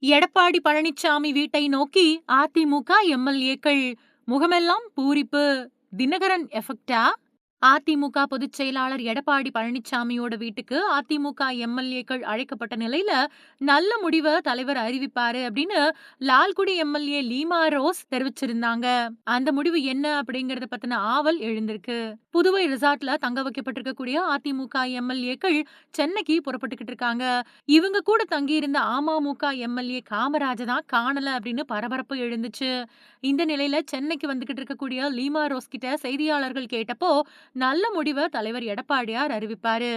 எடப்பாடி பழனிச்சாமி வீட்டை நோக்கி அதிமுக எம்எல்ஏக்கள் முகமெல்லாம் பூரிப்பு. தினகரன் எஃபெக்டா? அதிமுக பொதுச் செயலாளர் எடப்பாடி பழனிச்சாமியோட வீட்டுக்கு அதிமுக எம்எல்ஏக்கள் அழைக்கப்பட்ட நிலையில நல்ல முடிவை தலைவர் அறிவிப்பாரு அப்படின்னு லால்குடி எம்எல்ஏ லீமா ரோஸ் தெரிவிச்சிருந்தாங்க. அந்த முடிவு என்ன அப்படிங்கறத பத்தின ஆவல் எழுந்திருக்கு. புதுவை ரிசார்ட்ல தங்க வைக்கப்பட்டிருக்கக்கூடிய அதிமுக எம்எல்ஏக்கள் சென்னைக்கு புறப்பட்டுக்கிட்டு இருக்காங்க. இவங்க கூட தங்கியிருந்த அமமுக எம்எல்ஏ காமராஜ தான் காணல அப்படின்னு பரபரப்பு எழுந்துச்சு. இந்த நிலையில சென்னைக்கு வந்துகிட்டு இருக்கக்கூடிய லீமா ரோஸ் கிட்ட செய்தியாளர்கள் கேட்டப்போ நல்ல முடிவை தலைவர் எடப்பாடியார் அறிவிப்பாரு.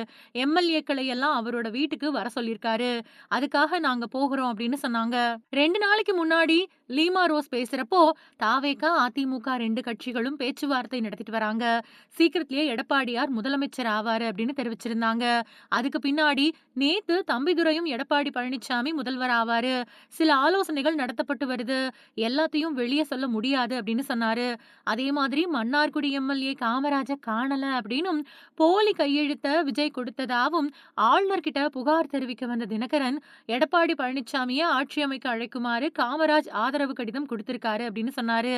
எம்எல்ஏக்களை எல்லாம் அவரோட வீட்டுக்கு வர சொல்லியிருக்காரு. அதுக்காக நாங்க போகிறோம் அப்படின்னு சொன்னாங்க. 2 நாளைக்கு முன்னாடி லீமா ரோஸ் பேசுறப்போ தாவேகா அதிமுக 2 கட்சிகளும் பேச்சுவார்த்தை நடத்திட்டு வராங்க. சீக்கிரத்திலேயே எடப்பாடியார் முதலமைச்சர் ஆவாரு அப்படின்னு தெரிவிச்சிருந்தாங்க. அதுக்கு பின்னாடி நேத்து தம்பிதுரையும் எடப்பாடி பழனிசாமி முதல்வர் ஆவாரு. சில ஆலோசனைகள் நடத்தப்பட்டு வருது. எல்லாத்தையும் வெளியே சொல்ல முடியாது அப்படின்னு சொன்னாரு. அதே மாதிரி மன்னார்குடி எம்எல்ஏ காமராஜ காணல அப்படின்னும் போலி கையெழுத்த விஜய் கொடுத்ததாவும் ஆளுநர் கிட்ட புகார் தெரிவிக்க வந்த தினகரன் எடப்பாடி பழனிசாமியை ஆட்சி அமைக்க அழைக்குமாறு காமராஜ் ஆதரவு கடிதம் கொடுத்திருக்காரு அப்படின்னு சொன்னாரு.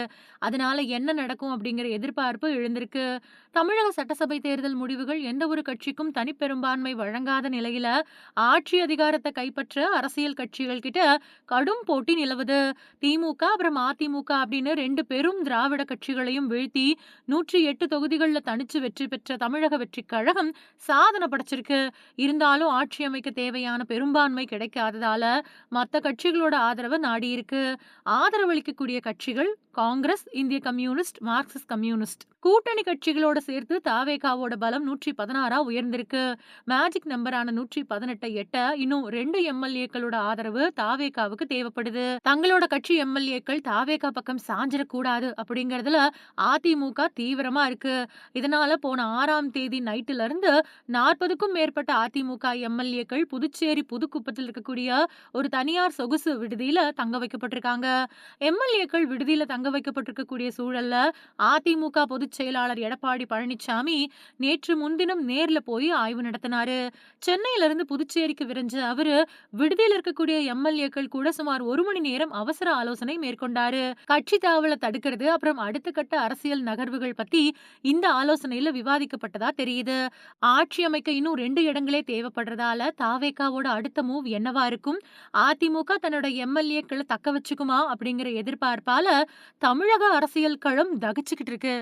அதனால என்ன நடக்கும் அப்படிங்கிற எதிர்பார்ப்பு எழுந்திருக்கு. தமிழக சட்டசபை தேர்தல் முடிவுகள் எந்த ஒரு கட்சிக்கும் தனிப்பெரும்பான்மை வழங்காத நிலையில ஆட்சி அதிகாரத்தை கைப்பற்ற அரசியல் கட்சிகள் கிட்ட கடும் போட்டி நிலவுது. திமுக அப்புறம் அதிமுக அப்படின்னு 2 பெரும் திராவிட கட்சிகளையும் வீழ்த்தி 108 தொகுதிகள்ல தனிச்சு வெற்றி பெற்ற தமிழக வெற்றிக் கழகம் சாதனை படைச்சிருக்கு. இருந்தாலும் ஆட்சி அமைக்க தேவையான பெரும்பான்மை கிடைக்காததால மத்த கட்சிகளோட ஆதரவை நாடி இருக்கு. ஆதரவளிக்கக்கூடிய கட்சிகள் காங்கிரஸ், இந்திய கம்யூனிஸ்ட், மார்க்சிஸ்ட் கம்யூனிஸ்ட். கூட்டணி கட்சிகளோட சேர்த்து தாவேகாவோட பலம் 116 உயர்ந்திருக்கு. மேஜிக் நம்பரான 118 எட்ட இன்னும் 2 எம்எல்ஏக்களோட ஆதரவு தாவேகாவுக்கு தேவைப்படுது. தங்களோட கட்சி எம்எல்ஏக்கள் தாவேகா பக்கம் சாஞ்சிடக்கூடாது அப்படிங்கறதுல அதிமுக தீவிரமா இருக்கு. இதனால போன 6ஆம் தேதி நைட்டுல இருந்து 40க்கும் மேற்பட்ட அதிமுக எம்எல்ஏக்கள் புதுச்சேரி புதுக்குப்பத்தில் இருக்கக்கூடிய ஒரு தனியார் சொகுசு விடுதியில தங்க வைக்கப்பட்டிருக்காங்க. எம்எல்ஏக்கள் விடுதியில தங்க வைக்கப்பட்டிருக்கக்கூடிய சூழல்ல அதிமுக பொதுச் செயலாளர் எடப்பாடி பழனிசாமி நேற்று முன்தினம் நேர்ல போய் ஆய்வு நடத்தினாரு. சென்னையில இருந்து புதுச்சேரிக்கு விரைஞ்ச அவரு விடுதியில் இருக்கக்கூடிய எம்எல்ஏக்கள் கூட சுமார் 1 மணி நேரம் அவசர ஆலோசனை மேற்கொண்டாரு. கட்சி தாவலை தடுக்கிறது அப்புறம் அடுத்த கட்ட அரசியல் நகர்வுகள் பத்தி இந்த ஆலோசனையில விவாதிக்கப்பட்டதா தெரியுது. ஆட்சி அமைக்க இன்னும் 2 இடங்களே தேவைப்படுறதால தாவேகாவோட அடுத்த மூவ் என்னவா இருக்கும்? அதிமுக தன்னோட எம்எல்ஏக்களை தக்க வச்சுக்குமா அப்படிங்கிற எதிர்பார்ப்பால தமிழக அரசியல் களம் தகிச்சுக்கிட்டு இருக்கு.